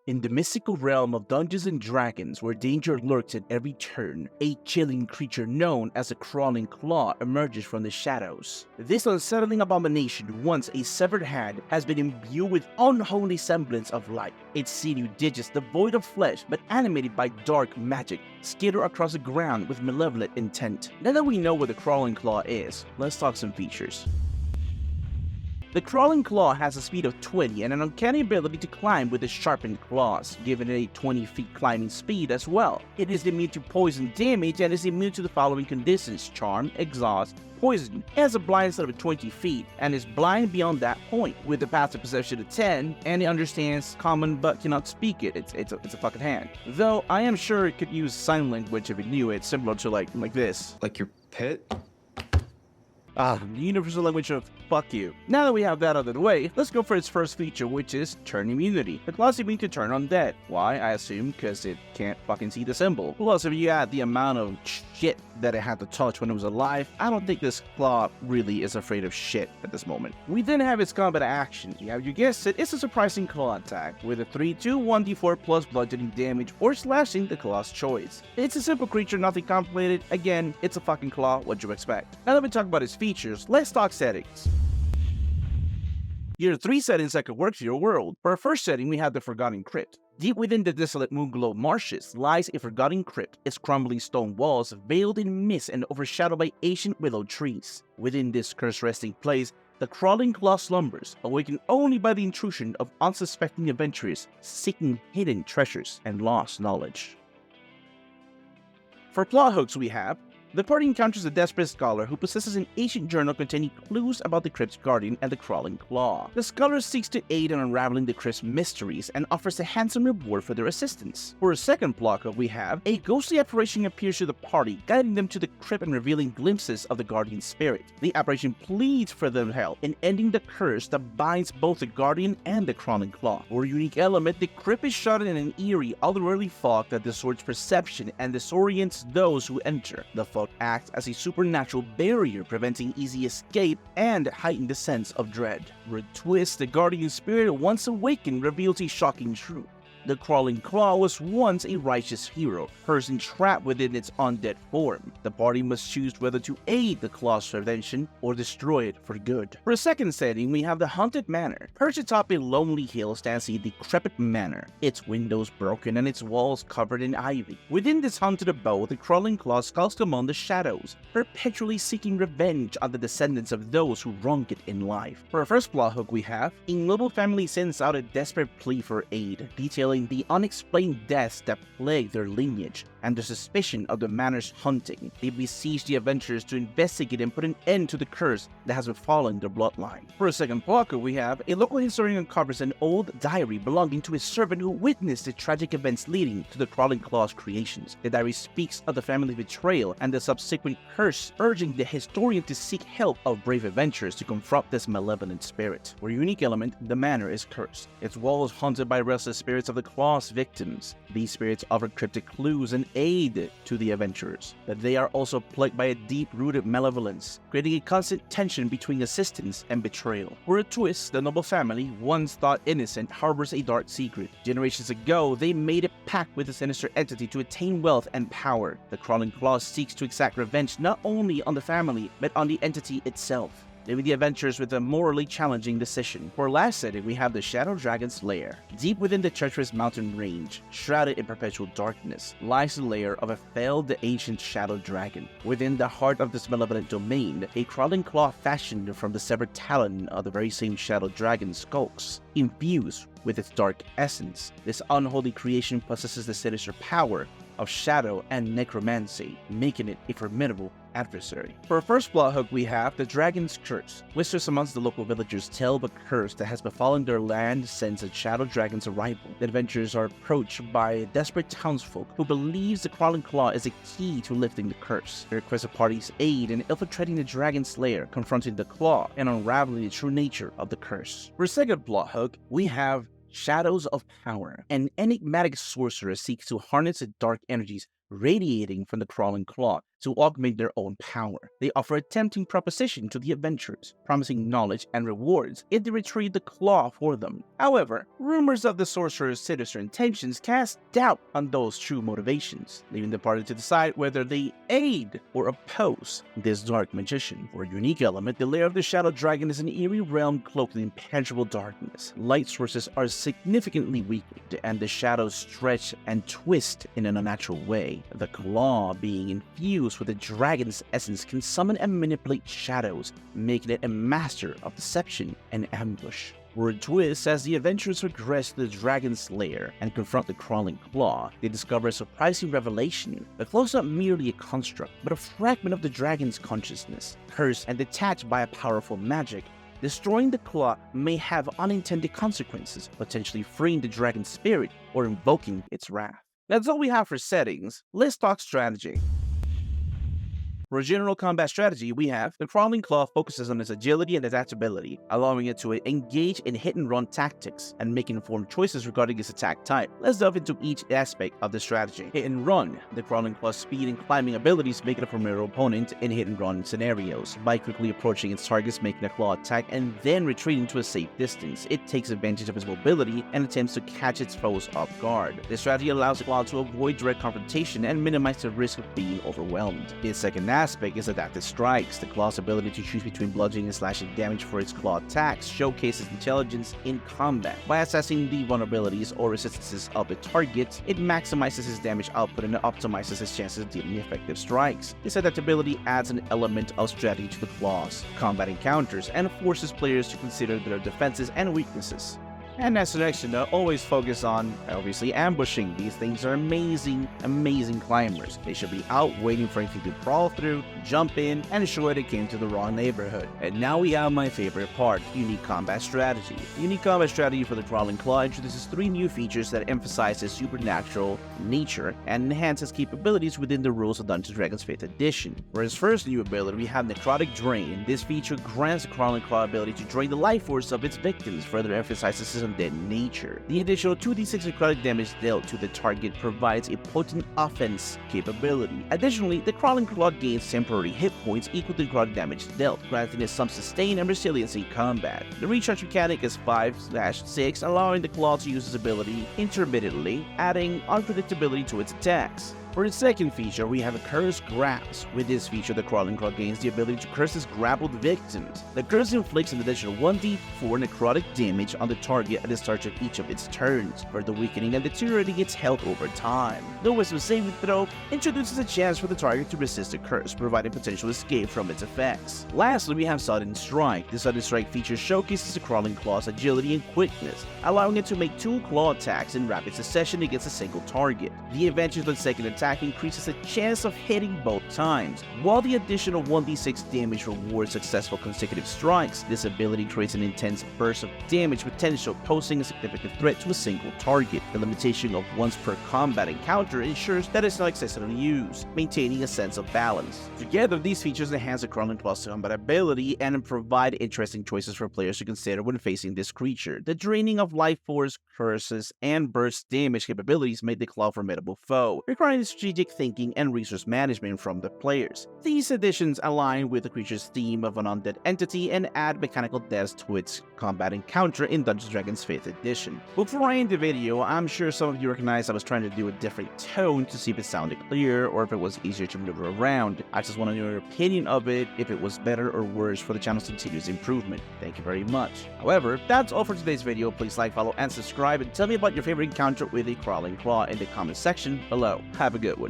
In the mystical realm of Dungeons and Dragons, where danger lurks at every turn, a chilling creature known as a crawling claw emerges from the shadows. This unsettling abomination, once a severed hand, has been imbued with unholy semblance of life. Its sinew digits devoid of flesh but animated by dark magic, skitter across the ground with malevolent intent. Now that we know what the crawling claw is, let's talk some features. The crawling claw has a speed of 20 and an uncanny ability to climb with its sharpened claws, giving it a 20 feet climbing speed as well. It is immune to poison damage and is immune to the following conditions: charm, exhaust, poison. It has a blind sight of 20 feet and is blind beyond that point, with a passive perception of 10, and it understands common but cannot speak it. It's a fucking hand. Though I am sure it could use sign language if it knew it, similar to like this. Like your pet? The universal language of fuck you. Now that we have that out of the way, let's go for its first feature, which is turn immunity. The claw is immune to turn undead. Why? I assume because it can't fucking see the symbol. Plus, if you add the amount of shit that it had to touch when it was alive, I don't think this claw really is afraid of shit at this moment. We then have its combat action. Yeah, you guessed it, it's a surprising claw attack, with a 3-2 1d4 plus bludgeoning damage or slashing, the claw's choice. It's a simple creature, nothing complicated. Again, it's a fucking claw, what'd you expect? Now that we talk about its features, let's talk settings. Here are 3 settings that could work for your world. For our first setting, we have the Forgotten Crypt. Deep within the desolate Moonglow marshes lies a forgotten crypt, its crumbling stone walls veiled in mist and overshadowed by ancient willow trees. Within this cursed resting place, the crawling claw slumbers, awakened only by the intrusion of unsuspecting adventurers seeking hidden treasures and lost knowledge. For plot hooks, we have the party encounters a desperate scholar who possesses an ancient journal containing clues about the crypt's guardian and the crawling claw. The scholar seeks to aid in unraveling the crypt's mysteries and offers a handsome reward for their assistance. For a second plot hook, we have a ghostly apparition appears to the party, guiding them to the crypt and revealing glimpses of the guardian's spirit. The apparition pleads for their help in ending the curse that binds both the guardian and the crawling claw. For a unique element, the crypt is shrouded in an eerie, otherworldly fog that distorts perception and disorients those who enter. The fog acts as a supernatural barrier, preventing easy escape and heighten the sense of dread. For a twist, the guardian spirit, once awakened, reveals a shocking truth. The crawling claw was once a righteous hero, person trapped within its undead form. The party must choose whether to aid the claw's redemption or destroy it for good. For a second setting, we have the Haunted Manor. Perched atop a lonely hill stands a decrepit manor, its windows broken and its walls covered in ivy. Within this haunted abode, the crawling claw skulks among the shadows, perpetually seeking revenge on the descendants of those who wronged it in life. For our first plot hook, we have a noble family sends out a desperate plea for aid, detailing the unexplained deaths that plague their lineage and the suspicion of the manor's hunting. They besiege the adventurers to investigate and put an end to the curse that has befallen their bloodline. For a second plot, we have a local historian uncovers an old diary belonging to a servant who witnessed the tragic events leading to the crawling claw's creations. The diary speaks of the family's betrayal and the subsequent curse, urging the historian to seek help of brave adventurers to confront this malevolent spirit. For a unique element, the manor is cursed, its walls haunted by restless spirits of the claw's victims. These spirits offer cryptic clues and aid to the adventurers, but they are also plagued by a deep-rooted malevolence, creating a constant tension between assistance and betrayal. For a twist, the noble family, once thought innocent, harbors a dark secret. Generations ago, they made a pact with a sinister entity to attain wealth and power. The crawling claw seeks to exact revenge not only on the family, but on the entity itself, leaving the adventurers with a morally challenging decision. For our last setting, we have the Shadow Dragon's lair. Deep within the treacherous mountain range, shrouded in perpetual darkness, lies the lair of a failed ancient shadow dragon. Within the heart of this malevolent domain, a crawling claw fashioned from the severed talon of the very same shadow dragon skulks, infused with its dark essence. This unholy creation possesses the sinister power of shadow and necromancy, making it a formidable adversary. For our first plot hook, we have the Dragon's Curse. Whispers amongst the local villagers tell of a curse that has befallen their land since the Shadow Dragon's arrival. The adventurers are approached by desperate townsfolk who believes the crawling claw is a key to lifting the curse. They request the party's aid in infiltrating the dragon's lair, confronting the claw, and unraveling the true nature of the curse. For a second plot hook, we have Shadows of Power. An enigmatic sorcerer seeks to harness the dark energies radiating from the crawling claw, to augment their own power. They offer a tempting proposition to the adventurers, promising knowledge and rewards if they retrieve the claw for them. However, rumors of the sorcerer's sinister intentions cast doubt on those true motivations, leaving the party to decide whether they aid or oppose this dark magician. For a unique element, the lair of the Shadow Dragon is an eerie realm cloaked in impenetrable darkness. Light sources are significantly weakened, and the shadows stretch and twist in an unnatural way. The claw, being infused with the dragon's essence, can summon and manipulate shadows, making it a master of deception and ambush. Word twists: as the adventurers progress to the dragon's lair and confront the crawling claw, they discover a surprising revelation. The claw is not merely a construct, but a fragment of the dragon's consciousness, cursed and detached by a powerful magic. Destroying the claw may have unintended consequences, potentially freeing the dragon's spirit or invoking its wrath. That's all we have for settings. Let's talk strategy. For a general combat strategy, we have the Crawling Claw focuses on its agility and adaptability, allowing it to engage in hit-and-run tactics and make informed choices regarding its attack type. Let's delve into each aspect of the strategy. Hit and run. The Crawling Claw's speed and climbing abilities make it a formidable opponent in hit-and-run scenarios. By quickly approaching its targets, making a claw attack, and then retreating to a safe distance, it takes advantage of its mobility and attempts to catch its foes off guard. This strategy allows the claw to avoid direct confrontation and minimize the risk of being overwhelmed. Its second aspect is adaptive strikes. The claw's ability to choose between bludgeoning and slashing damage for its claw attacks showcases intelligence in combat. By assessing the vulnerabilities or resistances of the target, it maximizes his damage output and optimizes his chances of dealing effective strikes. This adaptability adds an element of strategy to the claw's combat encounters and forces players to consider their defenses and weaknesses. And as an action, always focus on, obviously, ambushing. These things are amazing climbers. They should be out waiting for anything to crawl through, jump in, and ensure they came to the wrong neighborhood. And now we have my favorite part, unique combat strategy. The unique combat strategy for the Crawling Claw introduces 3 new features that emphasize its supernatural nature and enhance its capabilities within the rules of Dungeons & Dragons 5th edition. For its first new ability, we have Necrotic Drain. This feature grants the Crawling Claw ability to drain the life force of its victims, further emphasizes his undead nature. The additional 2d6 necrotic damage dealt to the target provides a potent offense capability. Additionally, the Crawling Claw gains temporary hit points equal to necrotic damage dealt, granting it some sustain and resilience in combat. The recharge mechanic is 5/6, allowing the claw to use its ability intermittently, adding unpredictability to its attacks. For its second feature, we have a Cursed Grasp. With this feature, the Crawling Claw gains the ability to curse its grappled victims. The curse inflicts an additional 1d4 necrotic damage on the target at the start of each of its turns, further weakening and deteriorating its health over time. The Wisdom saving throw introduces a chance for the target to resist the curse, providing potential escape from its effects. Lastly, we have Sudden Strike. The Sudden Strike feature showcases the Crawling Claw's agility and quickness, allowing it to make 2 claw attacks in rapid succession against a single target. The advantage of the second attack increases the chance of hitting both times, while the additional 1d6 damage rewards successful consecutive strikes. This ability creates an intense burst of damage potential, posing a significant threat to a single target. The limitation of once per combat encounter ensures that it's not excessively used, maintaining a sense of balance. Together, these features enhance the Crawling Claw's combat ability and provide interesting choices for players to consider when facing this creature. The draining of life force, curses, and burst damage capabilities make the claw a formidable foe, requiring strategic thinking and resource management from the players. These additions align with the creature's theme of an undead entity and add mechanical depth to its combat encounter in Dungeons & Dragons 5th edition. Before I end the video, I'm sure some of you recognize I was trying to do a different tone to see if it sounded clear or if it was easier to maneuver around. I just want to know your opinion of it, if it was better or worse for the channel's continuous improvement. Thank you very much. However, that's all for today's video. Please like, follow, and subscribe, and tell me about your favorite encounter with a Crawling Claw in the comment section below. Have a good one.